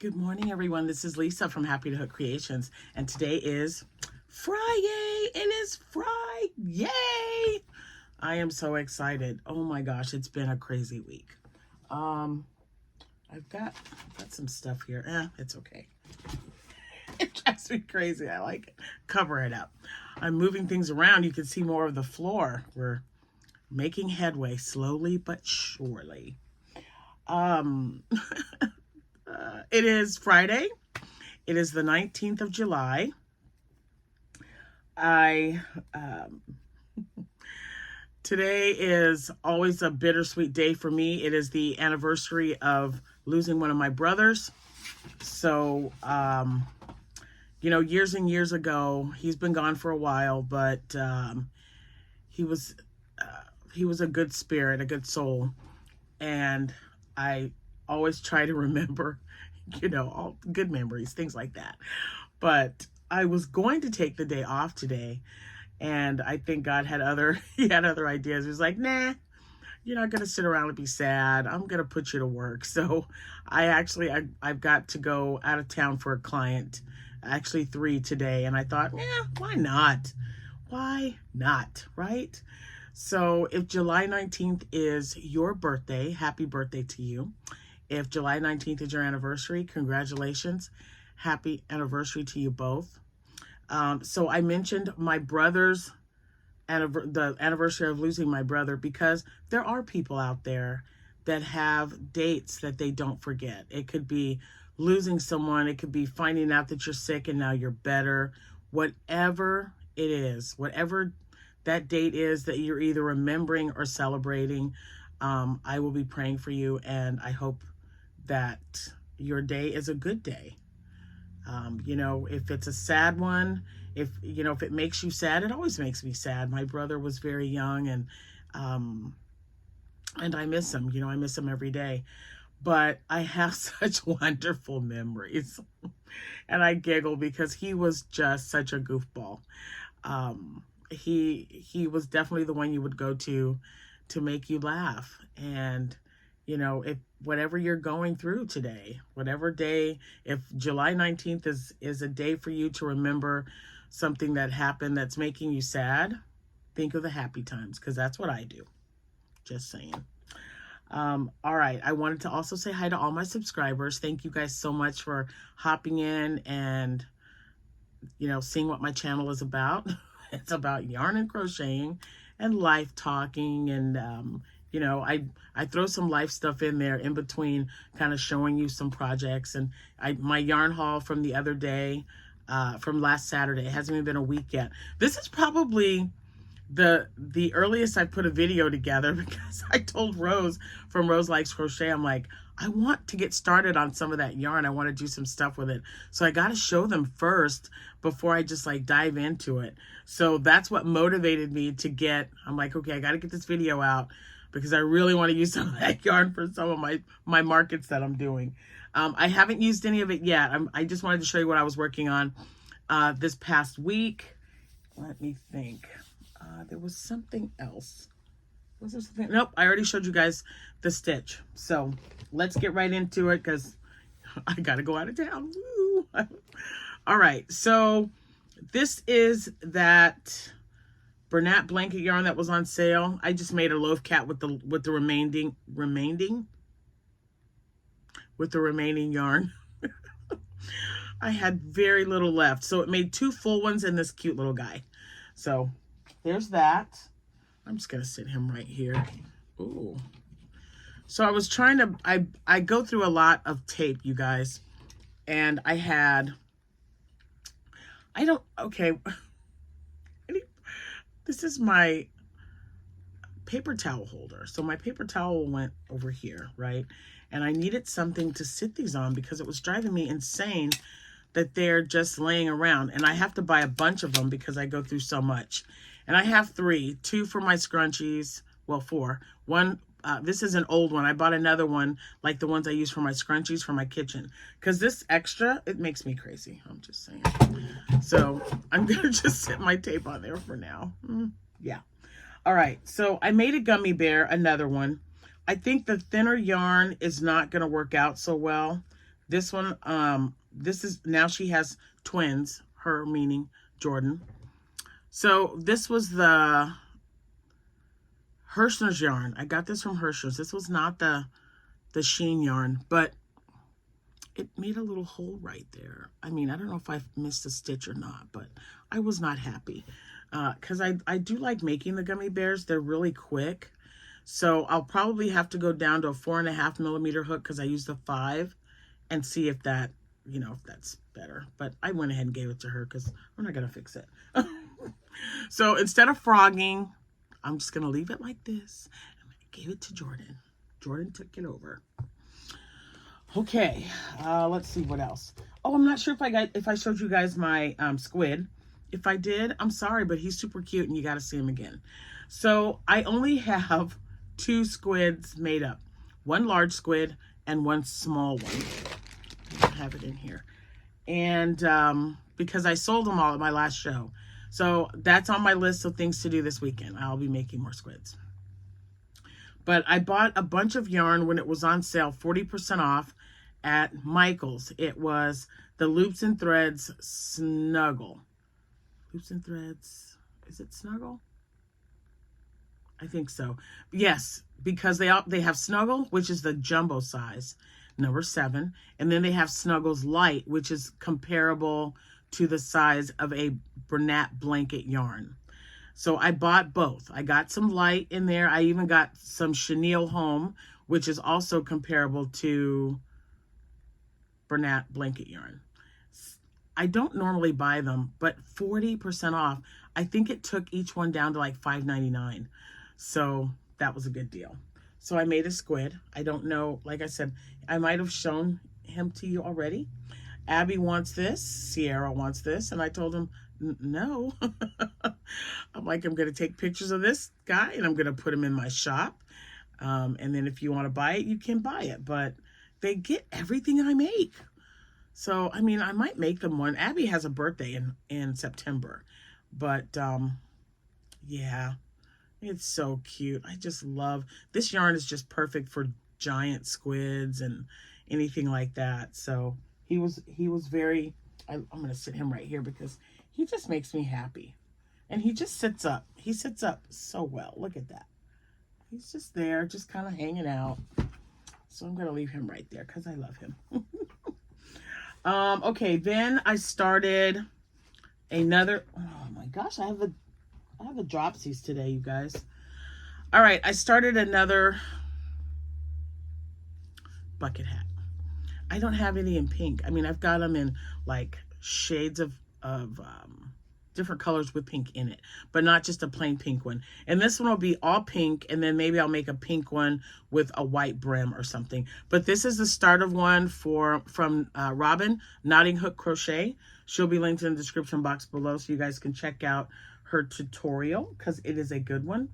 Good morning, everyone. This is Lisa from Happytohook Creations, and today is Friday. It is Friday. Yay! I am so excited. Oh my gosh, it's been a crazy week. I've got some stuff here. It's okay. It drives me crazy. I like it. Cover it up. I'm moving things around. You can see more of the floor. We're making headway slowly but surely. It is Friday. It is the 19th of July. Today is always a bittersweet day for me. It is the anniversary of losing one of my brothers. So, years and years ago, he's been gone for a while, but he was a good spirit, a good soul. And I always try to remember, all good memories, things like that. But I was going to take the day off today, and I think God had he had other ideas. He was like, nah, you're not going to sit around and be sad. I'm going to put you to work. So I've got to go out of town for a client, actually 3 today. And I thought, why not? Why not, right? So if July 19th is your birthday, happy birthday to you. If July 19th is your anniversary, congratulations. Happy anniversary to you both. So I mentioned my brother's, the anniversary of losing my brother, because there are people out there that have dates that they don't forget. It could be losing someone. It could be finding out that you're sick and now you're better. Whatever it is, whatever that date is that you're either remembering or celebrating, I will be praying for you, and I hope that your day is a good day. If it's a sad one, if it makes you sad, it always makes me sad. My brother was very young, and I miss him. I miss him every day. But I have such wonderful memories, and I giggle because he was just such a goofball. He was definitely the one you would go to make you laugh. And if whatever you're going through today, whatever day, if July 19th is a day for you to remember something that happened that's making you sad, think of the happy times, because that's what I do. Just saying. All right. I wanted to also say hi to all my subscribers. Thank you guys so much for hopping in and, seeing what my channel is about. It's about yarn and crocheting and life talking, and I throw some life stuff in there in between, kind of showing you some projects. And my yarn haul from the other day, from last Saturday, it hasn't even been a week yet. This is probably the earliest I put a video together, because I told Rose from Rose Likes Crochet, I'm like, I want to get started on some of that yarn. I want to do some stuff with it. So I got to show them first before I just dive into it. So that's what motivated me to I'm like, okay, I got to get this video out, because I really want to use some of that yarn for some of my markets that I'm doing. I haven't used any of it yet. I just wanted to show you what I was working on this past week. Let me think. There was something else. Was there something? Nope, I already showed you guys the stitch. So let's get right into it, because I got to go out of town. Woo. All right, so this is that Bernat blanket yarn that was on sale. I just made a loaf cat with the remaining yarn. I had very little left, so it made 2 full ones and this cute little guy. So there's that. I'm just gonna sit him right here. Ooh. So I was trying to, I go through a lot of tape, you guys, and this is my paper towel holder. So my paper towel went over here, right? And I needed something to sit these on, because it was driving me insane that they're just laying around. And I have to buy a bunch of them because I go through so much. And I have 3, 2 for my scrunchies. Well, 4. One, this is an old one. I bought another one, like the ones I use for my scrunchies for my kitchen. Because this extra, it makes me crazy. I'm just saying. So I'm going to just sit my tape on there for now. Yeah. All right. So I made a gummy bear, another one. I think the thinner yarn is not going to work out so well. This one, this is, now she has twins, her meaning Jordan. So this was the Hirschner's yarn. I got this from Hirschner's. This was not the Sheen yarn, but it made a little hole right there. I mean, I don't know if I missed a stitch or not, but I was not happy. Because I do like making the gummy bears. They're really quick. So I'll probably have to go down to a 4.5 millimeter hook because I used a 5 and see if that, you know, if that's better. But I went ahead and gave it to her because we're not going to fix it. So instead of frogging, I'm just going to leave it like this. And I gave it to Jordan. Jordan took it over. Okay, let's see what else. Oh, I'm not sure if I showed you guys my squid. If I did, I'm sorry, but he's super cute and you got to see him again. So I only have 2 squids made up. One large squid and one small one. I don't have it in here. And because I sold them all at my last show. So that's on my list of things to do this weekend. I'll be making more squids. But I bought a bunch of yarn when it was on sale, 40% off at Michael's. It was the Loops and Threads Snuggle. Loops and Threads, is it Snuggle? I think so. Yes, because they have Snuggle, which is the jumbo size, number 7. And then they have Snuggles Light, which is comparable to the size of a Bernat blanket yarn. So I bought both. I got some light in there. I even got some chenille home, which is also comparable to Bernat blanket yarn. I don't normally buy them, but 40% off. I think it took each one down to like $5.99. So that was a good deal. So I made a squid. I don't know, like I said, I might have shown him to you already. Abby wants this, Sierra wants this, and I told him, no. I'm like, I'm going to take pictures of this guy and I'm going to put him in my shop. And then if you want to buy it, you can buy it. But they get everything I make. So, I mean, I might make them one. Abby has a birthday in September. But, yeah, it's so cute. I just love, this yarn is just perfect for giant squids and anything like that. So he was very, I'm going to sit him right here because he just makes me happy. And he just sits up. He sits up so well. Look at that. He's just there, just kind of hanging out. So I'm going to leave him right there because I love him. Okay, then I started another, oh my gosh, I have the dropsies today, you guys. All right, I started another bucket hat. I don't have any in pink. I mean, I've got them in like shades of different colors with pink in it, but not just a plain pink one. And this one will be all pink, and then maybe I'll make a pink one with a white brim or something. But this is the start of one from Robin, Knotting Hook Crochet. She'll be linked in the description box below so you guys can check out her tutorial because it is a good one.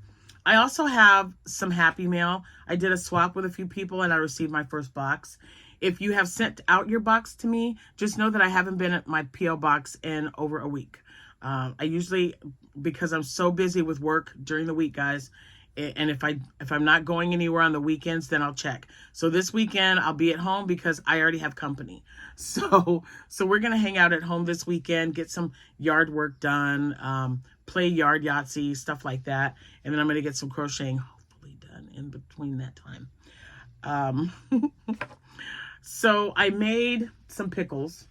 I also have some Happy Mail. I did a swap with a few people and I received my first box. If you have sent out your box to me, just know that I haven't been at my P.O. box in over a week. I usually, because I'm so busy with work during the week, guys, and if I'm not going anywhere on the weekends, then I'll check. So this weekend I'll be at home because I already have company. So we're gonna hang out at home this weekend, get some yard work done, play yard Yahtzee, stuff like that, and then I'm gonna get some crocheting hopefully done in between that time. So I made some pickles.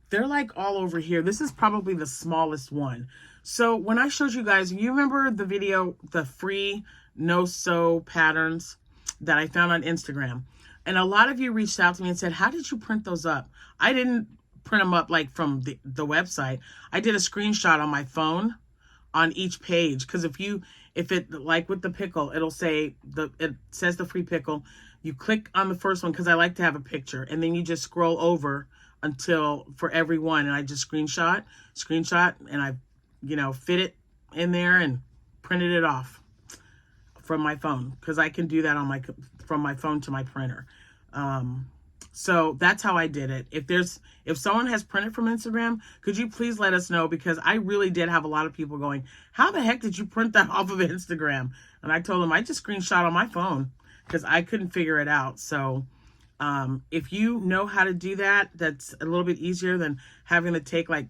They're like all over here. This is probably the smallest one. So when I showed you guys, you remember the video, the free no-sew patterns that I found on Instagram? And a lot of you reached out to me and said, how did you print those up? I didn't print them up like from the website. I did a screenshot on my phone on each page. Because if it, like with the pickle, it'll say, it says the free pickle. You click on the first one because I like to have a picture. And then you just scroll over until for every one, and I just screenshot, and I, fit it in there and printed it off from my phone because I can do that on from my phone to my printer. So that's how I did it. If someone has printed from Instagram, could you please let us know? Because I really did have a lot of people going, how the heck did you print that off of Instagram? And I told them I just screenshot on my phone because I couldn't figure it out. So If you know how to do that, that's a little bit easier than having to take like,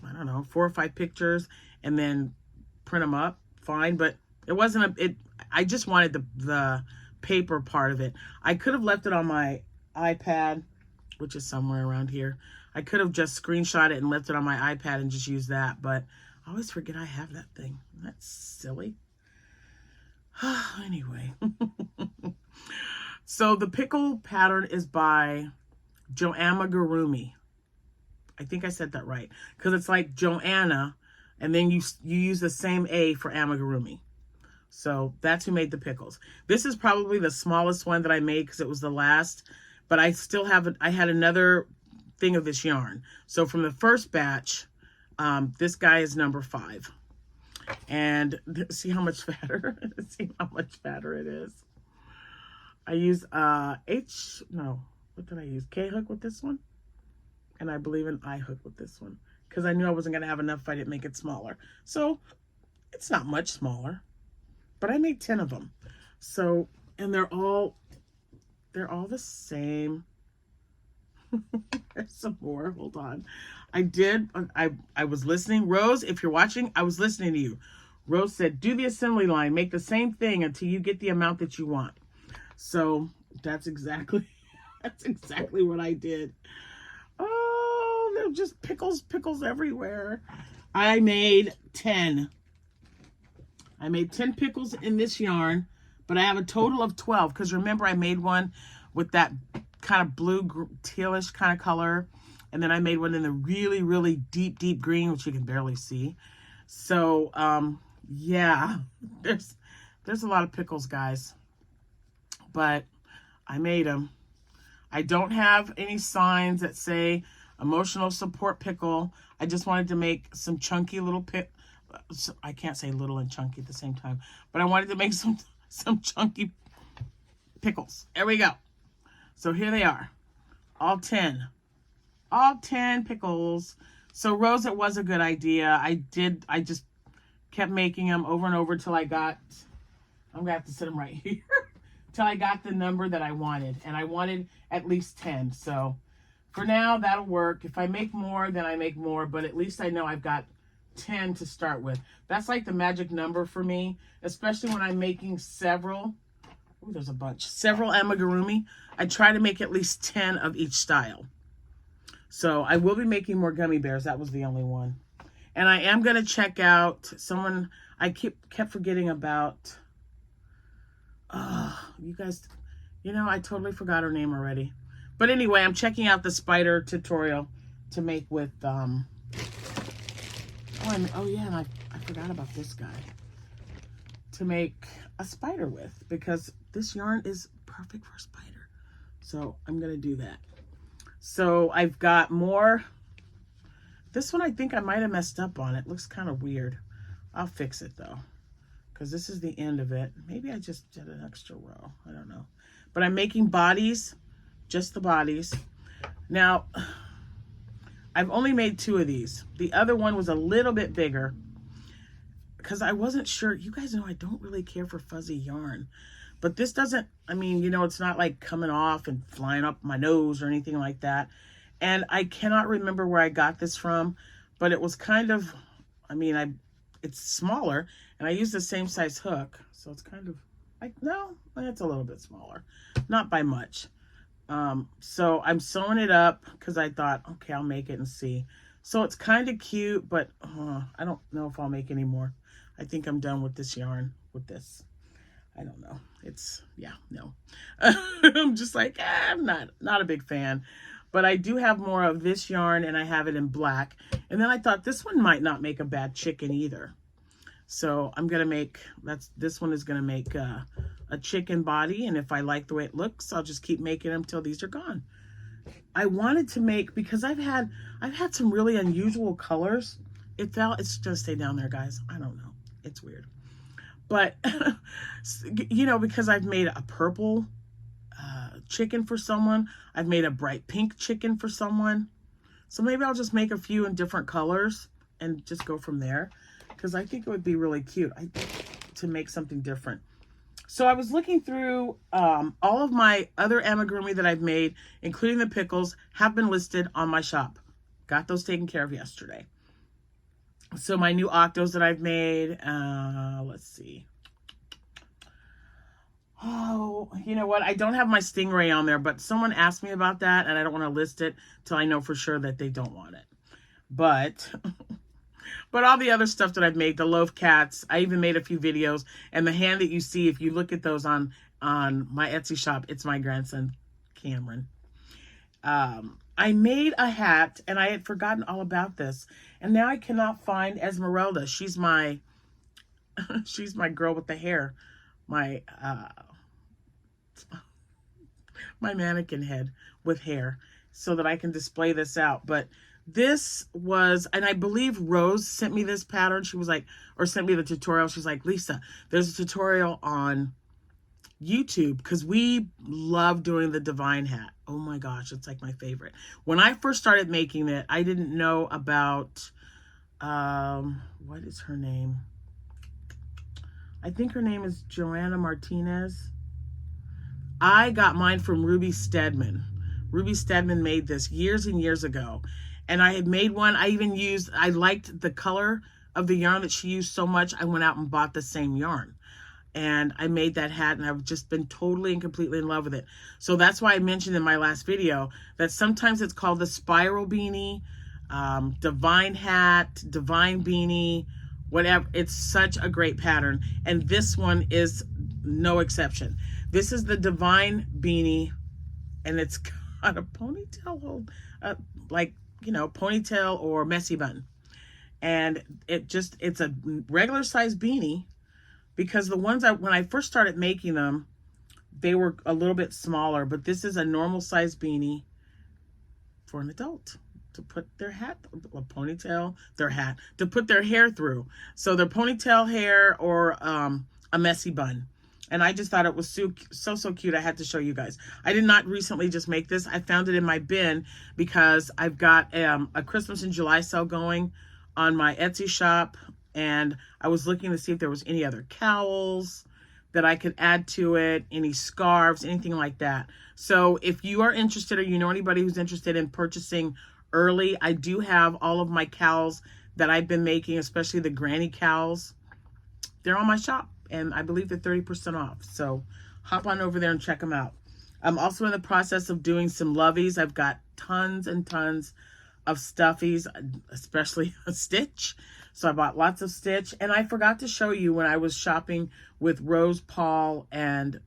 I don't know, 4 or 5 pictures and then print them up. Fine, but it wasn't I just wanted the paper part of it. I could have left it on my iPad, which is somewhere around here. I could have just screenshot it and left it on my iPad and just used that, but I always forget I have that thing. That's silly. Anyway. So the pickle pattern is by Joamagurumi. I think I said that right, because it's like Joanna, and then you use the same A for amigurumi. So that's who made the pickles. This is probably the smallest one that I made because it was the last, but I still have it. I had another thing of this yarn. So from the first batch, this guy is number 5. And see how much fatter? See how much fatter it is. I use what did I use? K-hook with this one. And I believe an I-hook with this one. Because I knew I wasn't going to have enough if I didn't make it smaller. So it's not much smaller. But I made 10 of them. So, and they're all the same. There's some more. Hold on. I was listening. Rose, if you're watching, I was listening to you. Rose said, do the assembly line. Make the same thing until you get the amount that you want. So that's exactly what I did. Oh, they're just pickles everywhere. I made 10. I made 10 pickles in this yarn, but I have a total of 12. Because remember, I made one with that kind of blue tealish kind of color. And then I made one in the really, really deep, deep green, which you can barely see. So, yeah, there's a lot of pickles, guys. But I made them. I don't have any signs that say emotional support pickle. I just wanted to make some chunky little I can't say little and chunky at the same time. But I wanted to make some chunky pickles. There we go. So here they are. All 10. All 10 pickles. So Rose, it was a good idea. I just kept making them over and over till I got, I'm gonna have to sit them right here, till I got the number that I wanted. And I wanted at least 10. So for now, that'll work. If I make more, then I make more. But at least I know I've got 10 to start with. That's like the magic number for me, especially when I'm making several. Oh, there's a bunch. Several amigurumi. I try to make at least 10 of each style. So I will be making more gummy bears. That was the only one. And I am going to check out someone I kept forgetting about. You guys, I totally forgot her name already. But anyway, I'm checking out the spider tutorial to make with, and I forgot about this guy. To make a spider with, because this yarn is perfect for a spider. So I'm going to do that. So I've got more. This one I think I might have messed up on. It looks kind of weird. I'll fix it though, because this is the end of it. Maybe I just did an extra row. I don't know. But I'm making bodies, just the bodies. Now, I've only made 2 of these. The other one was a little bit bigger because I wasn't sure. You guys know I don't really care for fuzzy yarn. But this doesn't, it's not like coming off and flying up my nose or anything like that. And I cannot remember where I got this from, but it was kind of, it's smaller, and I used the same size hook. So it's kind of like, no, it's a little bit smaller. Not by much. So I'm sewing it up because I thought, okay, I'll make it and see. So it's kind of cute, but I don't know if I'll make any more. I think I'm done with this yarn, with this. I don't know. No. I'm just like, I'm not a big fan. But I do have more of this yarn, and I have it in black. And then I thought this one might not make a bad chicken either. So I'm going to make, this one is going to make a chicken body. And if I like the way it looks, I'll just keep making them till these are gone. I wanted to make, because I've had some really unusual colors. It's going to stay down there, guys. I don't know. It's weird. But, because I've made a purple chicken for someone. I've made a bright pink chicken for someone. So maybe I'll just make a few in different colors and just go from there. Because I think it would be really cute to make something different. So I was looking through all of my other amigurumi that I've made, including the pickles, have been listed on my shop. Got those taken care of yesterday. So my new octos that I've made, let's see. Oh, you know what? I don't have my Stingray on there, but someone asked me about that, and I don't want to list it till I know for sure that they don't want it. But all the other stuff that I've made, the loaf cats, I even made a few videos, and the hand that you see, if you look at those on my Etsy shop, it's my grandson, Cameron. I made a hat, and I had forgotten all about this, and now I cannot find Esmeralda. She's my she's my girl with the hair, my my mannequin head with hair, so that I can display this out. But this was, and I believe Rose sent me this pattern. She was like, or sent me the tutorial. She's like, Lisa, there's a tutorial on YouTube, because we love doing the divine hat. Oh my gosh, it's like my favorite. When I first started making it, I didn't know about, what is her name? I think her name is Joanna Martinez. I got mine from Ruby Stedman. Ruby Stedman made this years and years ago. And I had made one. I liked the color of the yarn that she used so much, I went out and bought the same yarn. And I made that hat, and I've just been totally and completely in love with it. So that's why I mentioned in my last video that sometimes it's called the spiral beanie, divine hat, divine beanie, whatever. It's such a great pattern. And this one is no exception. This is the divine beanie, and it's got a ponytail hold, like, you know, ponytail or messy bun. And it's a regular size beanie, because the ones when I first started making them, they were a little bit smaller, but this is a normal size beanie for an adult to put their hat, a ponytail, their hat, to put their hair through. So their ponytail hair or a messy bun. And I just thought it was so cute. I had to show you guys. I did not recently just make this. I found it in my bin because I've got a Christmas in July sale going on my Etsy shop. And I was looking to see if there was any other cowls that I could add to it, any scarves, anything like that. So if you are interested, or you know anybody who's interested in purchasing early, I do have all of my cowls that I've been making, especially the granny cowls. They're on my shop, and I believe they're 30% off. So hop on over there and check them out. I'm also in the process of doing some loveys. I've got tons and tons of stuffies, especially a Stitch. So I bought lots of Stitch. And I forgot to show you when I was shopping with Rose, Paul, and,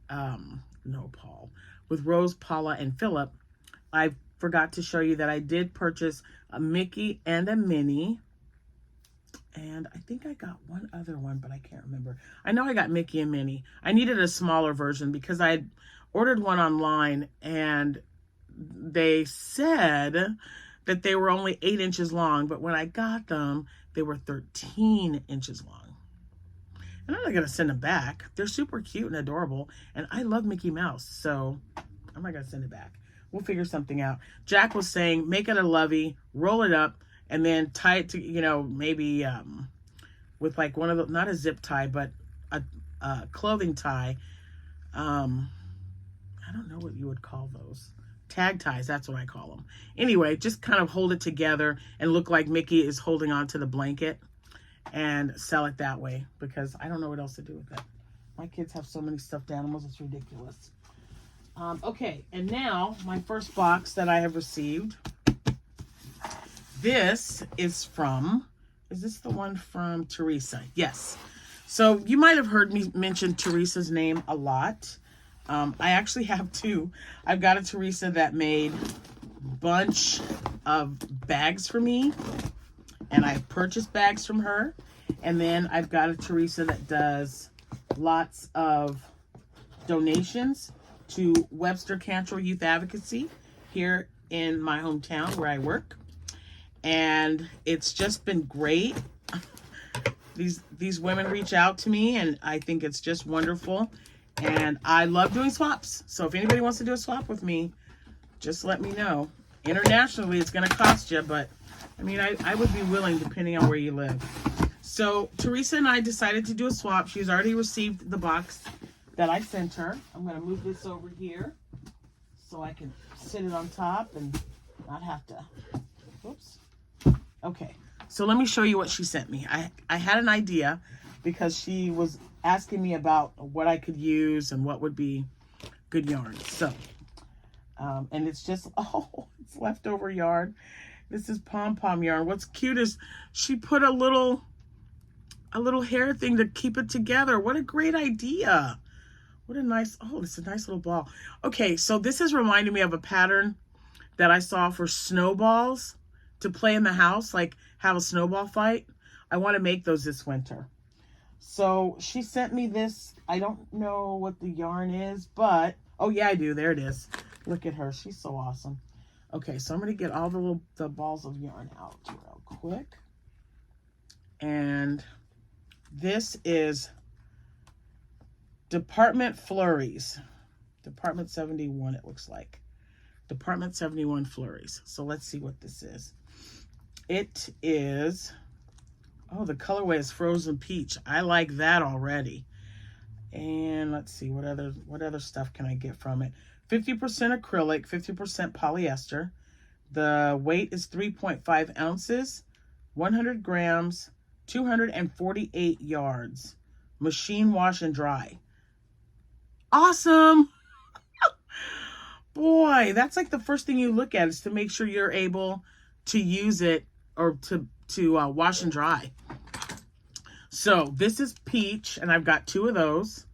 with Rose, Paula, and Philip, I forgot to show you that I did purchase a Mickey and a Minnie. And I think I got one other one, but I can't remember. I know I got Mickey and Minnie. I needed a smaller version because I had ordered one online, and they said that they were only 8 inches long, but when I got them, they were 13 inches long. And I'm not going to send them back. They're super cute and adorable, and I love Mickey Mouse, so I'm not going to send it back. We'll figure something out. Jack was saying, make it a lovey, roll it up, and then tie it to, you know, maybe with like one of the, not a zip tie, but a clothing tie. I don't know what you would call those. Tag ties, that's what I call them. Anyway, just kind of hold it together and look like Mickey is holding on to the blanket, and sell it that way, because I don't know what else to do with it. My kids have so many stuffed animals, it's ridiculous. Okay, and now my first box that I have received. This is from, is this the one from Teresa? Yes. So you might have heard me mention Teresa's name a lot. I actually have two. I've got a Teresa that made a bunch of bags for me, and I purchased bags from her. And then I've got a Teresa that does lots of donations to Webster Cantrell Youth Advocacy here in my hometown where I work. And it's just been great. These women reach out to me, and I think it's just wonderful. And I love doing swaps. So if anybody wants to do a swap with me, just let me know. Internationally, it's going to cost you, but I mean, I would be willing depending on where you live. So Teresa and I decided to do a swap. She's already received the box that I sent her. I'm going to move this over here so I can sit it on top and not have to, oops. Okay, so let me show you what she sent me. I had an idea because she was asking me about what I could use and what would be good yarn. So, and it's just, oh, it's leftover yarn. This is pom-pom yarn. What's cute is she put a little hair thing to keep it together. What a great idea. What a nice, oh, it's a nice little ball. Okay, so this has reminded me of a pattern that I saw for snowballs to play in the house, like have a snowball fight. I want to make those this winter. So she sent me this. I don't know what the yarn is, but, oh yeah, I do. There it is. Look at her. She's so awesome. Okay, so I'm going to get all the balls of yarn out real quick. And this is Department Flurries. Department 71, it looks like. Department 71 Flurries. So let's see what this is. It is, oh, the colorway is Frozen Peach. I like that already. And let's see, what other stuff can I get from it? 50% acrylic, 50% polyester. The weight is 3.5 ounces, 100 grams, 248 yards. Machine wash and dry. Awesome. Boy, that's like the first thing you look at is to make sure you're able to use it or to wash and dry. So this is peach, and I've got 2 of those.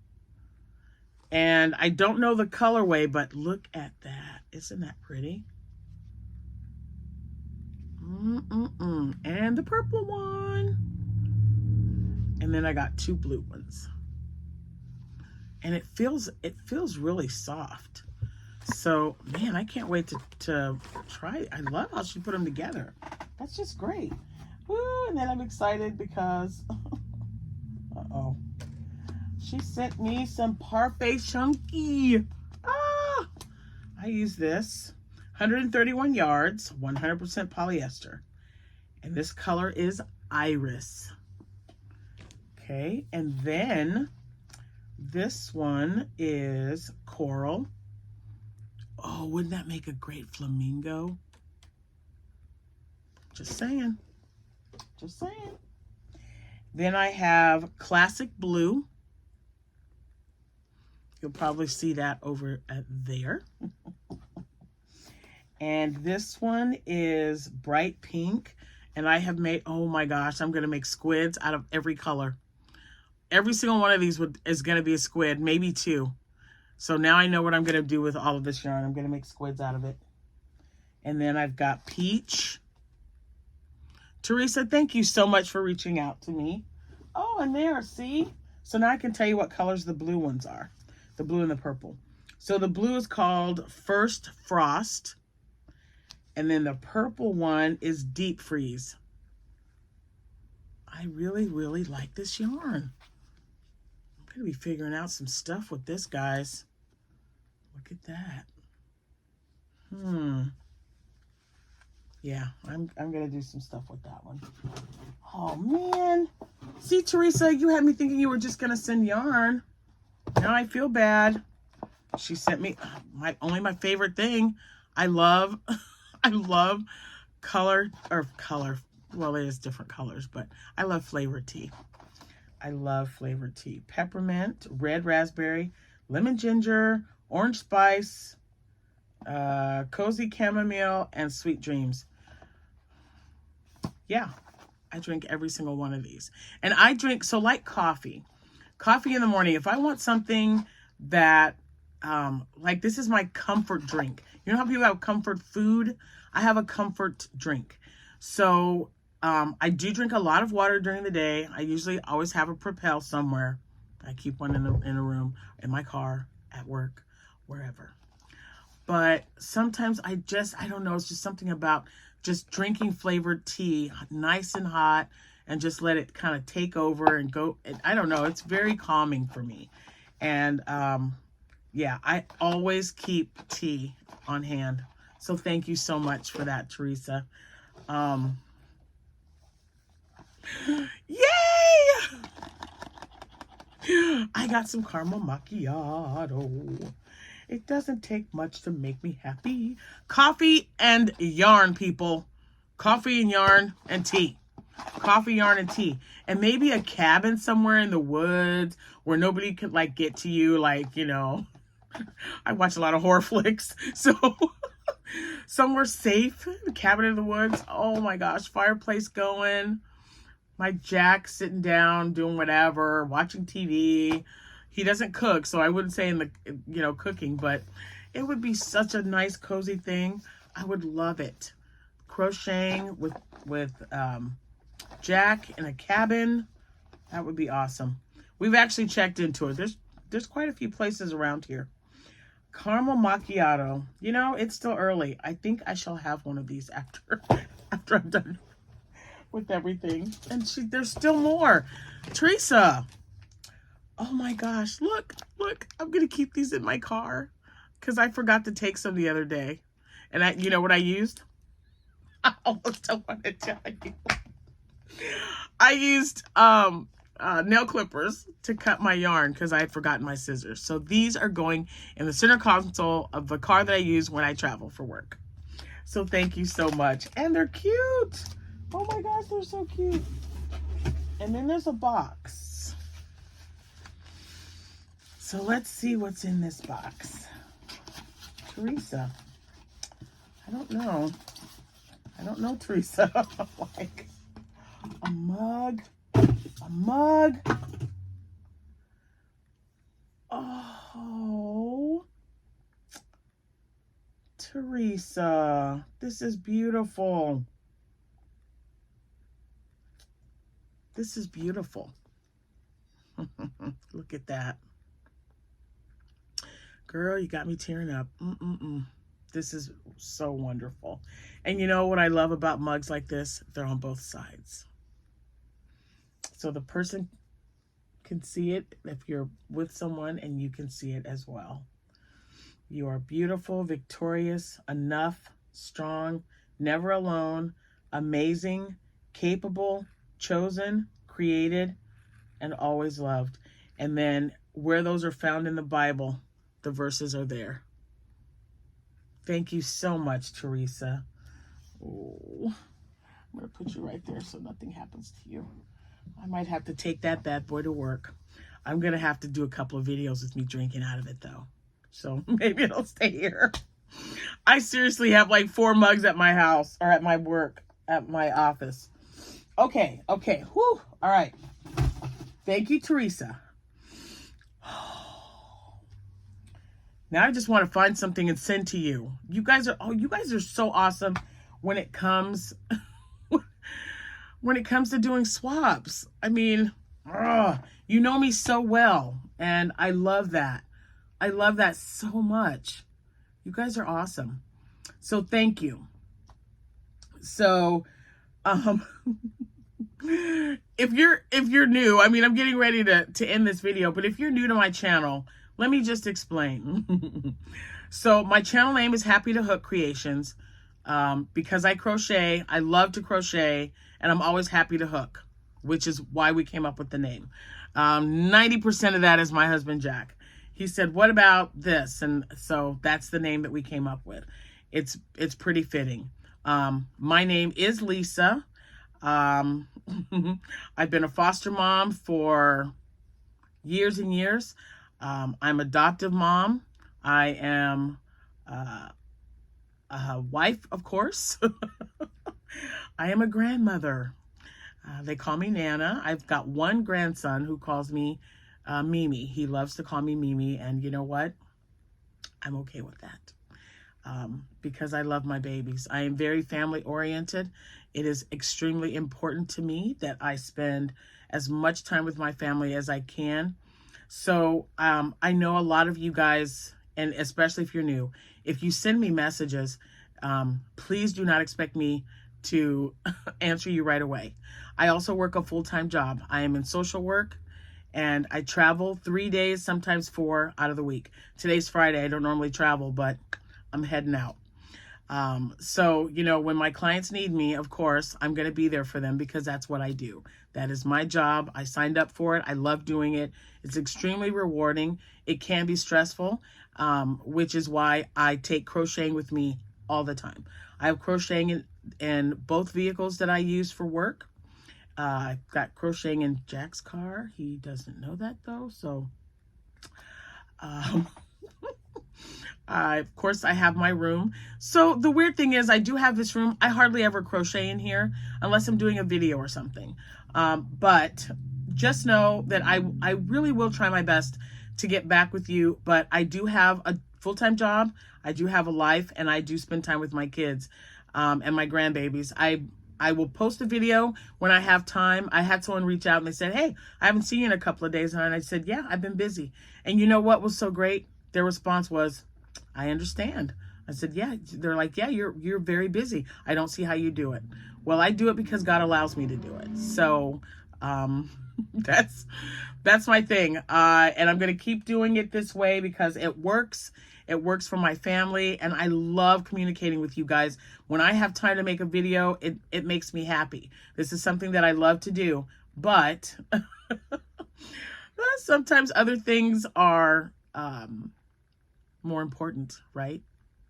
And I don't know the colorway, but look at that. Isn't that pretty? And the purple one. And then I got 2 blue ones. And it feels really soft. So, man, I can't wait to try it. I love how she put them together. That's just great. Woo, and then I'm excited because, uh-oh. She sent me some Parfait Chunky. Ah! I use this. 131 yards, 100% polyester. And this color is Iris. Okay, and then this one is Coral. Oh, wouldn't that make a great flamingo? Just saying. Just saying. Then I have Classic Blue. You'll probably see that over at there. And this one is Bright Pink. And I have made, oh my gosh, I'm going to make squids out of every color. Every single one of these is going to be a squid, maybe 2. So now I know what I'm going to do with all of this yarn. I'm going to make squids out of it. And then I've got Peach. Teresa, thank you so much for reaching out to me. Oh, and there, see? So now I can tell you what colors the blue ones are. The blue and the purple. So the blue is called First Frost. And then the purple one is Deep Freeze. I really, really like this yarn. I'm going to be figuring out some stuff with this, guys. Look at that. Yeah, I'm going to do some stuff with that one. Oh, man. See, Teresa, you had me thinking you were just going to send yarn. Now I feel bad. She sent me my favorite thing. I love color. Well, there's different colors, but I love flavored tea. I love flavored tea. Peppermint, red raspberry, lemon ginger, orange spice, cozy chamomile, and sweet dreams. Yeah, I drink every single one of these. And I drink, so like coffee in the morning. If I want something that, like this is my comfort drink. You know how people have comfort food? I have a comfort drink. So I do drink a lot of water during the day. I usually always have a Propel somewhere. I keep one in a room, in my car, at work, wherever. But sometimes I don't know, it's just something about just drinking flavored tea, nice and hot, and just let it kind of take over and go. I don't know, it's very calming for me. And yeah, I always keep tea on hand. So thank you so much for that, Teresa. Yay! I got some caramel macchiato. It doesn't take much to make me happy. Coffee and yarn, people. Coffee and yarn and tea. Coffee, yarn, and tea. And maybe a cabin somewhere in the woods where nobody could, like, get to you. Like, you know, I watch a lot of horror flicks. So, somewhere safe. A cabin in the woods. Oh, my gosh. Fireplace going. My Jack sitting down, doing whatever, watching TV. He doesn't cook, so I wouldn't say in the, you know, cooking, but it would be such a nice, cozy thing. I would love it. Crocheting with Jack in a cabin. That would be awesome. We've actually checked into it. There's quite a few places around here. Caramel macchiato. You know, it's still early. I think I shall have one of these after I'm done with everything. And there's still more. Teresa. Oh my gosh, look, I'm going to keep these in my car because I forgot to take some the other day. And you know what I used? I almost don't want to tell you. I used nail clippers to cut my yarn because I had forgotten my scissors. So these are going in the center console of the car that I use when I travel for work. So thank you so much. And they're cute. Oh my gosh, they're so cute. And then there's a box. So let's see what's in this box. Teresa. I don't know, Teresa. Like a mug. Oh, Teresa, this is beautiful. This is beautiful. Look at that. Girl, you got me tearing up. This is so wonderful. And you know what I love about mugs like this? They're on both sides. So the person can see it if you're with someone, and you can see it as well. You are beautiful, victorious, enough, strong, never alone, amazing, capable, chosen, created, and always loved. And then where those are found in the Bible, the verses are there. Thank you so much, Teresa. Oh, I'm going to put you right there so nothing happens to you. I might have to take that bad boy to work. I'm going to have to do a couple of videos with me drinking out of it, though. So maybe it'll stay here. I seriously have like 4 mugs at my house, or at my work, at my office. Okay. Whew. All right. Thank you, Teresa. Now I just want to find something and send to you. You guys are so awesome when it comes to doing swaps. I mean, you know me so well, and I love that. I love that so much. You guys are awesome. So thank you. So if you're new, I mean, I'm getting ready to end this video, but if you're new to my channel, let me just explain. So my channel name is Happytohook Creations because I crochet. I love to crochet, and I'm always happy to hook, which is why we came up with the name. 90% of that is my husband, Jack. He said, what about this? And so that's the name that we came up with. It's pretty fitting. My name is Lisa. I've been a foster mom for years and years. I'm adoptive mom. I am a wife, of course. I am a grandmother. They call me Nana. I've got one grandson who calls me Mimi. He loves to call me Mimi, and you know what? I'm okay with that because I love my babies. I am very family oriented. It is extremely important to me that I spend as much time with my family as I can. So I know a lot of you guys, and especially if you're new, if you send me messages, please do not expect me to answer you right away. I also work a full-time job. I am in social work, and I travel 3 days, sometimes 4 out of the week. Today's Friday. I don't normally travel, but I'm heading out. So, you know, when my clients need me, of course, I'm going to be there for them because that's what I do. That is my job. I signed up for it. I love doing it. It's extremely rewarding. It can be stressful, which is why I take crocheting with me all the time. I have crocheting in both vehicles that I use for work. I've got crocheting in Jack's car. He doesn't know that though. So, of course, I have my room. So the weird thing is I do have this room. I hardly ever crochet in here unless I'm doing a video or something. But just know that I really will try my best to get back with you. But I do have a full-time job. I do have a life, and I do spend time with my kids and my grandbabies. I will post a video when I have time. I had someone reach out and they said, hey, I haven't seen you in a couple of days. And I said, yeah, I've been busy. And you know what was so great? Their response was, I understand. I said, yeah. They're like, yeah, you're very busy. I don't see how you do it. Well, I do it because God allows me to do it. So that's my thing. And I'm going to keep doing it this way because it works. It works for my family, and I love communicating with you guys. When I have time to make a video, it makes me happy. This is something that I love to do, but sometimes other things are more important, right?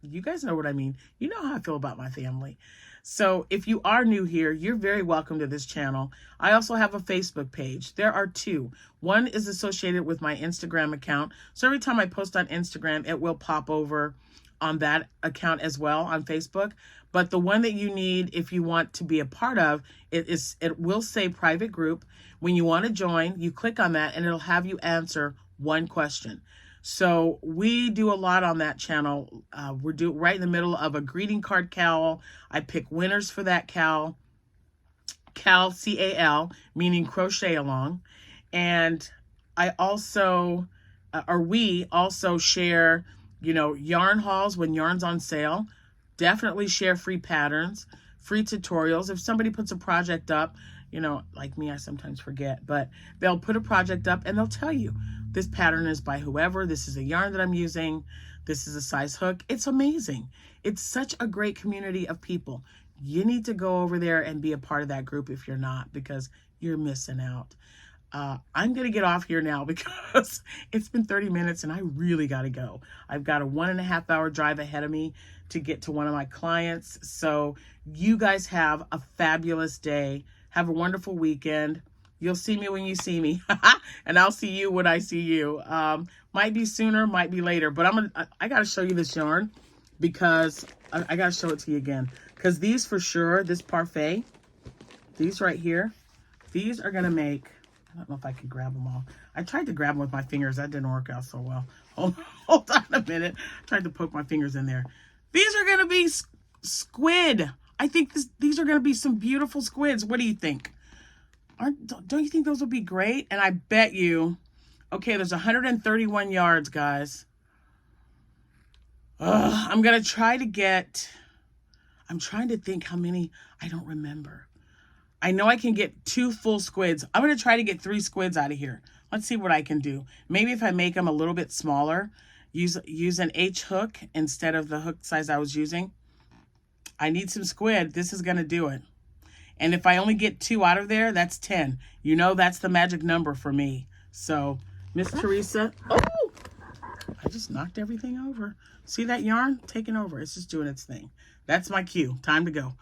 You guys know what I mean. You know how I feel about my family. So if you are new here, you're very welcome to this channel. I also have a Facebook page. There are two. One is associated with my Instagram account. So every time I post on Instagram, it will pop over on that account as well on Facebook. But the one that you need if you want to be a part of, it will say private group. When you want to join, you click on that and it'll have you answer one question. So we do a lot on that channel. We're right in the middle of a greeting card cowl. I pick winners for that cowl. Cal, C-A-L, meaning crochet along. And I also, we also share, you know, yarn hauls when yarn's on sale. Definitely share free patterns, free tutorials. If somebody puts a project up, you know, like me, I sometimes forget, but they'll put a project up and they'll tell you, this pattern is by whoever. This is a yarn that I'm using. This is a size hook. It's amazing. It's such a great community of people. You need to go over there and be a part of that group if you're not, because you're missing out. I'm going to get off here now because it's been 30 minutes and I really got to go. I've got a 1.5 hour drive ahead of me to get to one of my clients. So you guys have a fabulous day. Have a wonderful weekend. You'll see me when you see me, and I'll see you when I see you. Might be sooner, might be later, but I got to show you this yarn because I got to show it to you again. Because these for sure, this parfait, these right here, these are going to make, I don't know if I can grab them all. I tried to grab them with my fingers. That didn't work out so well. Hold on a minute. I tried to poke my fingers in there. These are going to be squid. I think these are going to be some beautiful squids. What do you think? Don't you think those would be great? And I bet you, okay, there's 131 yards, guys. I'm going to try to get, I'm trying to think how many, I don't remember. I know I can get 2 full squids. I'm going to try to get 3 squids out of here. Let's see what I can do. Maybe if I make them a little bit smaller, use an H hook instead of the hook size I was using. I need some squid. This is going to do it. And if I only get 2 out of there, that's 10. You know, that's the magic number for me. So, Miss Teresa, oh, I just knocked everything over. See that yarn? Taking over. It's just doing its thing. That's my cue. Time to go.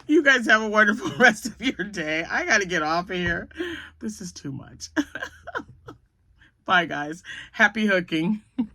You guys have a wonderful rest of your day. I got to get off of here. This is too much. Bye, guys. Happy hooking.